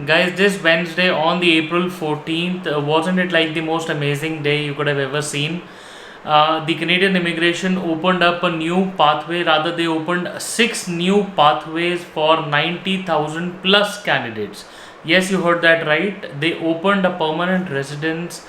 Guys, this Wednesday on the April 14th, wasn't it like the most amazing day you could have ever seen? The Canadian immigration opened up a new pathway, rather, they opened six new pathways for 90,000 plus candidates. Yes, you heard that right. They opened a permanent residence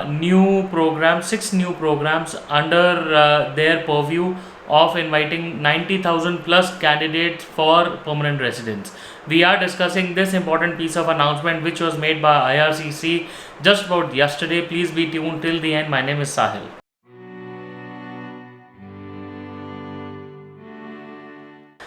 new program, six new programs under their purview of inviting 90,000 plus candidates for permanent residence. We are discussing this important piece of announcement which was made by IRCC just about yesterday. Please be tuned till the end. My name is Sahil.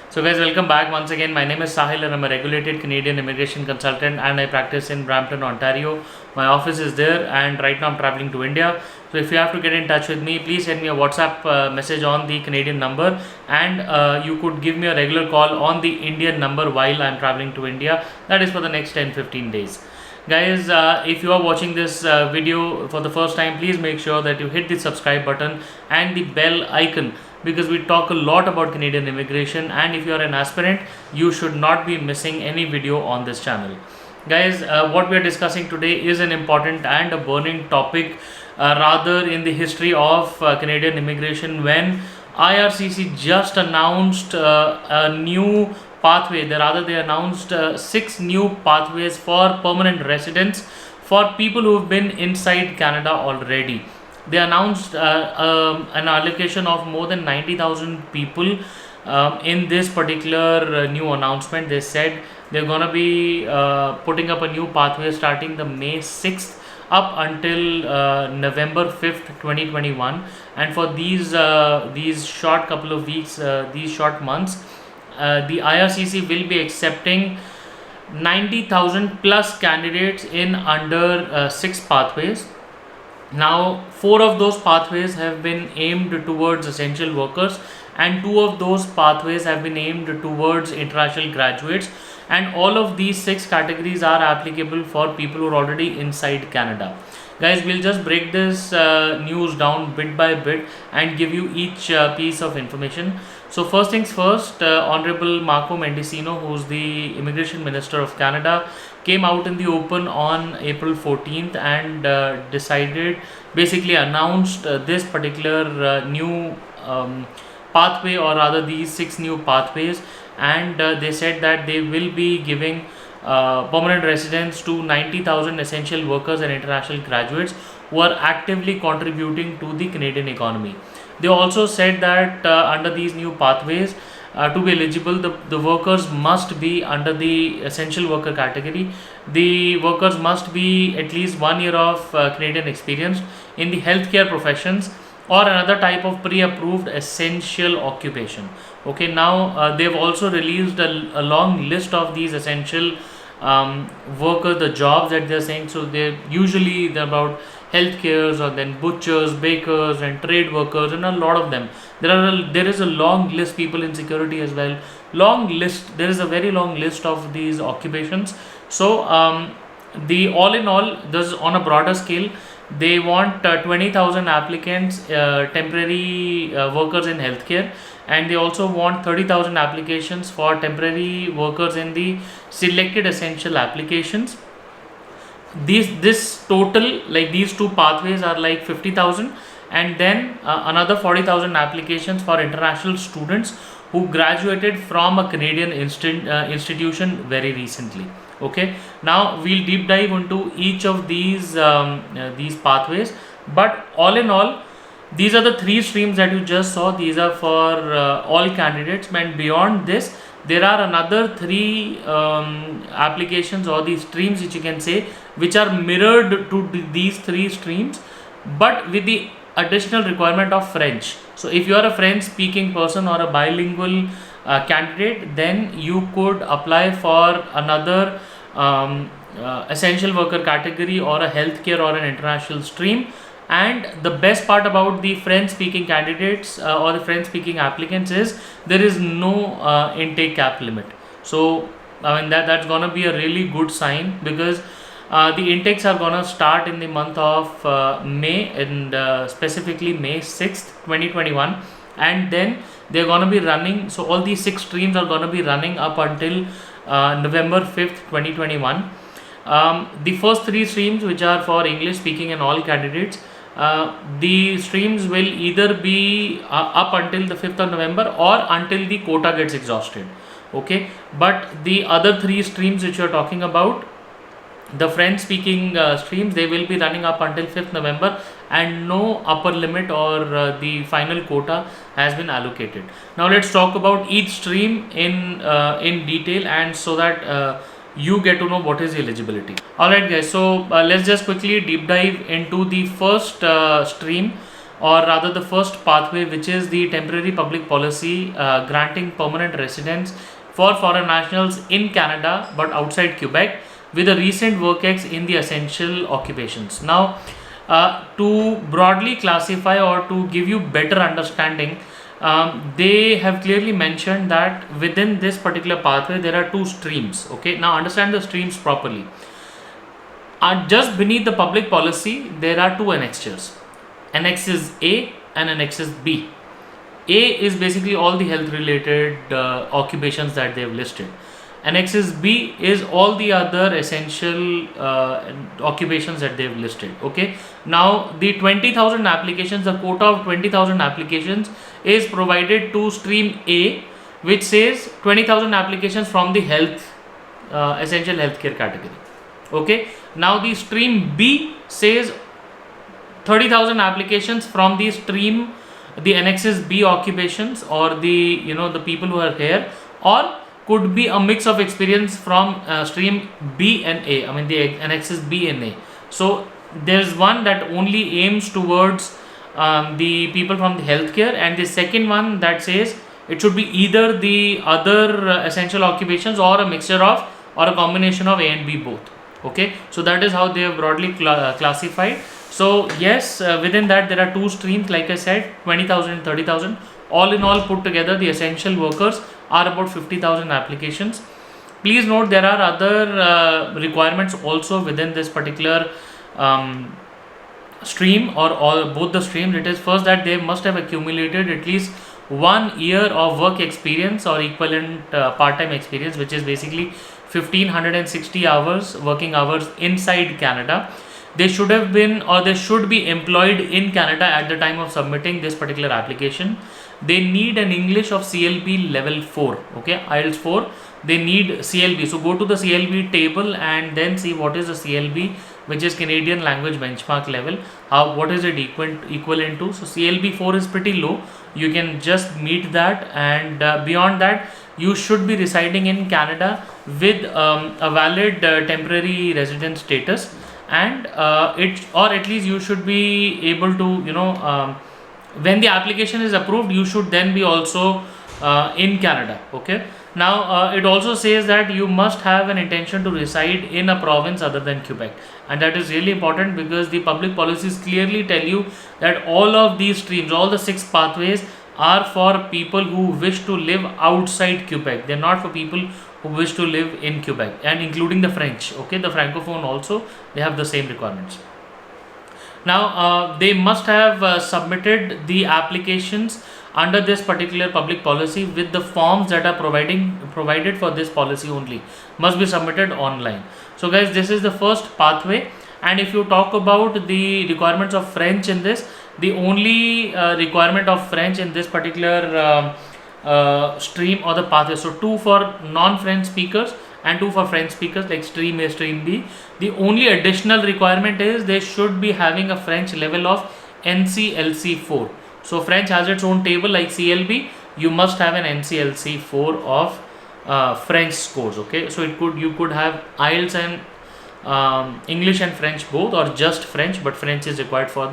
So, guys, welcome back once again. My name is Sahil and I'm a regulated Canadian immigration consultant and I practice in Brampton, Ontario. My office is there, and right now I'm traveling to India. So, if you have to get in touch with me, please send me a WhatsApp message on the Canadian number, and you could give me a regular call on the Indian number while I'm traveling to India. That is for the next 10-15 days. Guys, if you are watching this video for the first time, please make sure that you hit the subscribe button and the bell icon, because we talk a lot about Canadian immigration, and if you are an aspirant, you should not be missing any video on this channel. Guys, what we are discussing today is an important and a burning topic, rather, in the history of Canadian immigration, when IRCC just announced a new pathway. They announced six new pathways for permanent residents for people who have been inside Canada already. They announced an allocation of more than 90,000 people in this particular new announcement. They said they're gonna be putting up a new pathway starting the May 6th up until November 5th, 2021, and for these short couple of weeks, these short months, the IRCC will be accepting 90,000 plus candidates in under six pathways. Now, four of those pathways have been aimed towards essential workers, and two of those pathways have been aimed towards international graduates. And all of these six categories are applicable for people who are already inside Canada. Guys, we'll just break this news down bit by bit and give you each piece of information. So, first things first, Honorable Marco Mendicino, who's the Immigration Minister of Canada, came out in the open on April 14th and basically announced this particular new pathway, or rather these six new pathways, and they said that they will be giving permanent residence to 90,000 essential workers and international graduates who are actively contributing to the Canadian economy. They also said that under these new pathways, to be eligible, the workers must be under the essential worker category. The workers must be at least 1 year of Canadian experience in the healthcare professions or another type of pre-approved essential occupation. Okay, now they've also released a long list of these essential workers, the jobs that they're saying. So they're about healthcares, or then butchers, bakers, and trade workers, and a lot of them. There is a long list. People in security as well. Long list. There is a very long list of these occupations. So the all in all, this on a broader scale, they want 20,000 applicants, temporary workers in healthcare, and they also want 30,000 applications for temporary workers in the selected essential applications. This total, like these two pathways, are like 50,000, and then another 40,000 applications for international students who graduated from a Canadian institution very recently. Okay, now we'll deep dive into each of these pathways, but all in all, these are the three streams that you just saw. These are for all candidates, and beyond this, there are another three applications, or these streams which you can say, which are mirrored to these three streams, but with the additional requirement of French. So if you are a French speaking person or a bilingual candidate, then you could apply for another essential worker category, or a healthcare, or an international stream. And the best part about the French speaking candidates or the French speaking applicants is there is no intake cap limit. So I mean that's gonna be a really good sign, because the intakes are gonna start in the month of May, and specifically May 6th, 2021, and then they're gonna be running. So all these six streams are gonna be running up until November 5th 2021. The first three streams, which are for English speaking and all candidates, the streams will either be up until the 5th of November or until the quota gets exhausted. Okay, but the other three streams which you are talking about, the French speaking streams, they will be running up until 5th November, and no upper limit or the final quota has been allocated. Now let's talk about each stream in detail, and so that you get to know what is the eligibility. Alright guys, so let's just quickly deep dive into the first stream, or rather the first pathway, which is the temporary public policy granting permanent residence for foreign nationals in Canada but outside Quebec with a recent work ex in the essential occupations. Now, to broadly classify or to give you better understanding, they have clearly mentioned that within this particular pathway there are two streams. Okay, now understand the streams properly. Just beneath the public policy there are two annexures. Annex is A and Annex is B. A is basically all the health related occupations that they have listed. Annexes B is all the other essential occupations that they have listed. Okay, now the 20,000 applications, the quota of 20,000 applications is provided to stream A, which says 20,000 applications from the health essential healthcare category. Okay, now the stream B says 30,000 applications from the stream, the Annexes B occupations, or the the people who are here, or could be a mix of experience from stream B and A. I mean the Annexes B and A. So there is one that only aims towards the people from the healthcare, and the second one that says it should be either the other essential occupations or a mixture of, or a combination of A and B both. Okay, so that is how they have broadly classified. So yes, within that there are two streams, like I said, 20,000 and 30,000. All in all put together, the essential workers are about 50,000 applications. Please note there are other requirements also within this particular stream, or all both the streams. It is first that they must have accumulated at least 1 year of work experience or equivalent part-time experience, which is basically 1560 hours working hours inside Canada. They should have been, or they should be employed in Canada at the time of submitting this particular application. They need an English of CLB level 4. Okay, IELTS 4. They need CLB. So go to the CLB table and then see what is the CLB, which is Canadian Language Benchmark level. What is it equivalent to? So CLB 4 is pretty low. You can just meet that, and beyond that you should be residing in Canada with a valid temporary resident status, and or at least you should be able to when the application is approved, you should then be also in Canada. Okay, now it also says that you must have an intention to reside in a province other than Quebec, and that is really important because the public policies clearly tell you that all of these streams, all the 6 pathways, are for people who wish to live outside Quebec. They are not for people who wish to live in Quebec, and including the French. Okay, the Francophone also, they have the same requirements. Now they must have submitted the applications under this particular public policy with the forms that are provided for this policy only, must be submitted online. So guys, this is the first pathway, and if you talk about the requirements of French in this, the only requirement of French in this particular stream or the pathway, so 2 for non-French speakers and 2 for French speakers, like stream A, stream B. The only additional requirement is they should be having a French level of NCLC 4. So French has its own table like CLB. You must have an NCLC 4 of French scores. Okay, so you could have IELTS and English and French both, or just French, but French is required for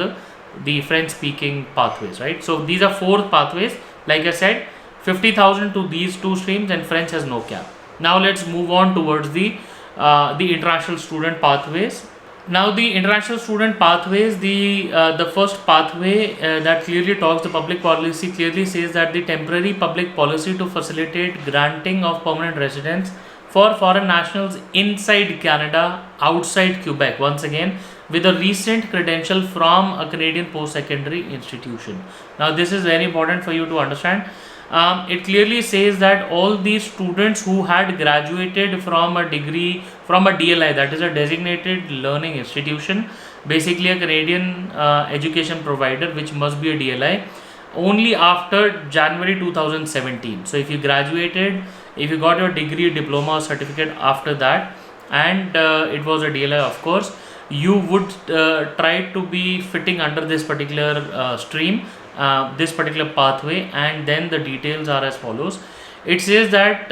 the French speaking pathways, right? So these are 4 pathways. Like I said, 50,000 to these 2 streams, and French has no cap. Now let's move on towards the international student pathways. Now the international student pathways, the first pathway that clearly talks, the public policy clearly says that the temporary public policy to facilitate granting of permanent residence for foreign nationals inside Canada, outside Quebec, once again with a recent credential from a Canadian post-secondary institution. Now this is very important for you to understand. it clearly says that all these students who had graduated from a degree from a DLI, that is a designated learning institution, basically a Canadian education provider, which must be a DLI, only after January 2017. So if you graduated, if you got your degree, diploma or certificate after that, and it was a DLI, of course, you would try to be fitting under this particular stream, this particular pathway. And then the details are as follows. It says that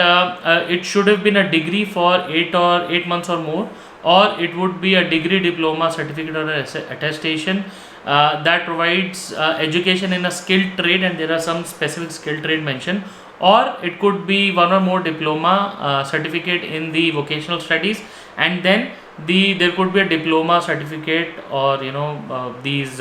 it should have been a degree for 8 months or more, or it would be a degree, diploma, certificate or attestation that provides education in a skilled trade, and there are some specific skilled trade mentioned, or it could be one or more diploma certificate in the vocational studies, and then there could be a diploma certificate, or these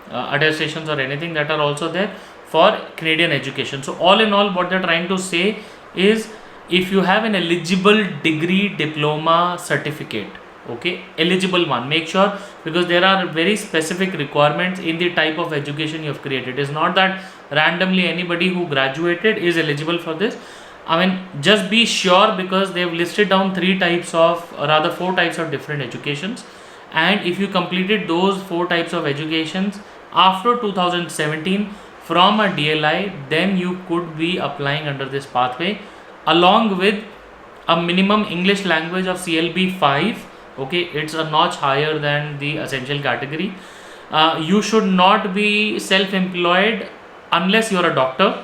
attestations or anything that are also there for Canadian education. So all in all, what they're trying to say is, if you have an eligible degree, diploma, certificate, okay, eligible one, make sure, because there are very specific requirements in the type of education you have created. It is not that randomly anybody who graduated is eligible for this. I mean, just be sure, because they have listed down 3 types of, or rather 4 types of different educations, and if you completed those 4 types of educations after 2017 from a DLI, then you could be applying under this pathway, along with a minimum English language of CLB 5. Okay, it's a notch higher than the essential category. You should not be self-employed unless you're a doctor.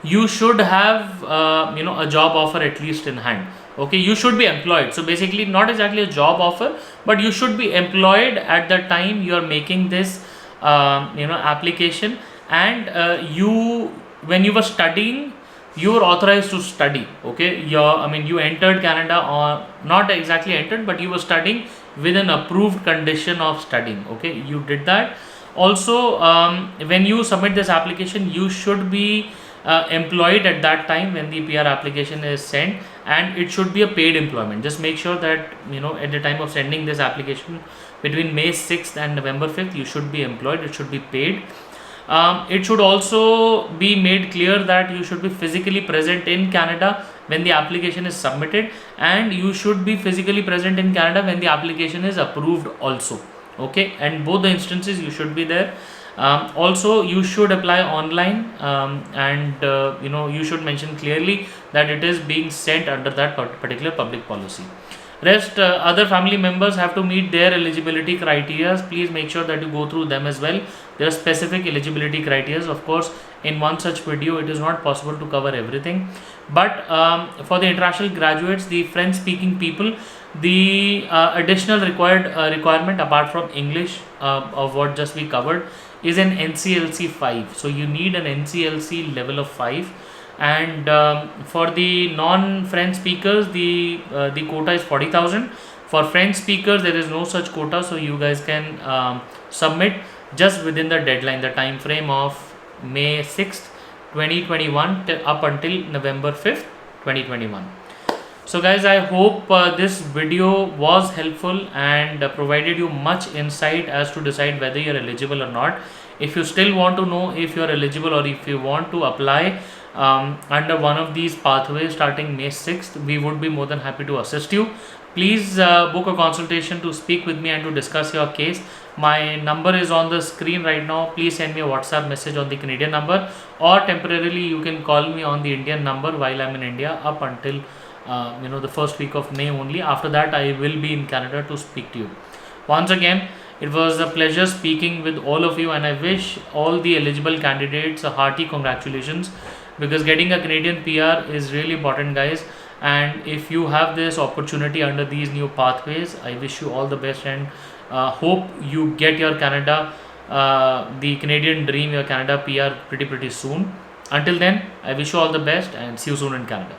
You should have a job offer at least in hand. Okay, you should be employed. So basically, not exactly a job offer, but you should be employed at the time you are making this application. And you, when you were studying, you were authorized to study. Okay, you entered Canada, or not exactly entered, but you were studying with an approved condition of studying. Okay, you did that. Also, when you submit this application, you should be employed at that time when the PR application is sent, and it should be a paid employment. Just make sure that at the time of sending this application, between May 6th and November 5th, you should be employed. It should be paid. It should also be made clear that you should be physically present in Canada when the application is submitted, and you should be physically present in Canada when the application is approved also. Okay, and both the instances you should be there. Also, you should apply online, and you should mention clearly that it is being sent under that particular public policy. Rest, other family members have to meet their eligibility criteria. Please make sure that you go through them as well. There are specific eligibility criteria. Of course, in one such video, it is not possible to cover everything. But for the international graduates, the French speaking people, the additional requirement apart from English of what just we covered is an NCLC 5. So you need an NCLC level of 5. And for the non-French speakers, the quota is 40,000. For French speakers, there is no such quota, so you guys can submit just within the deadline, the time frame of May 6th 2021 up until November 5th 2021. So guys, I hope this video was helpful and provided you much insight as to decide whether you're eligible or not. If you still want to know if you're eligible, or if you want to apply under one of these pathways starting May 6th, we would be more than happy to assist you. Please book a consultation to speak with me and to discuss your case. My number is on the screen right now. Please send me a WhatsApp message on the Canadian number, or temporarily you can call me on the Indian number while I'm in India up until the first week of May only. After that, I will be in Canada to speak to you. Once again, it was a pleasure speaking with all of you, and I wish all the eligible candidates a hearty congratulations, because getting a Canadian PR is really important, guys. And if you have this opportunity under these new pathways, I wish you all the best, and hope you get your Canada, the Canadian dream, your Canada PR pretty soon. Until then, I wish you all the best and see you soon in Canada.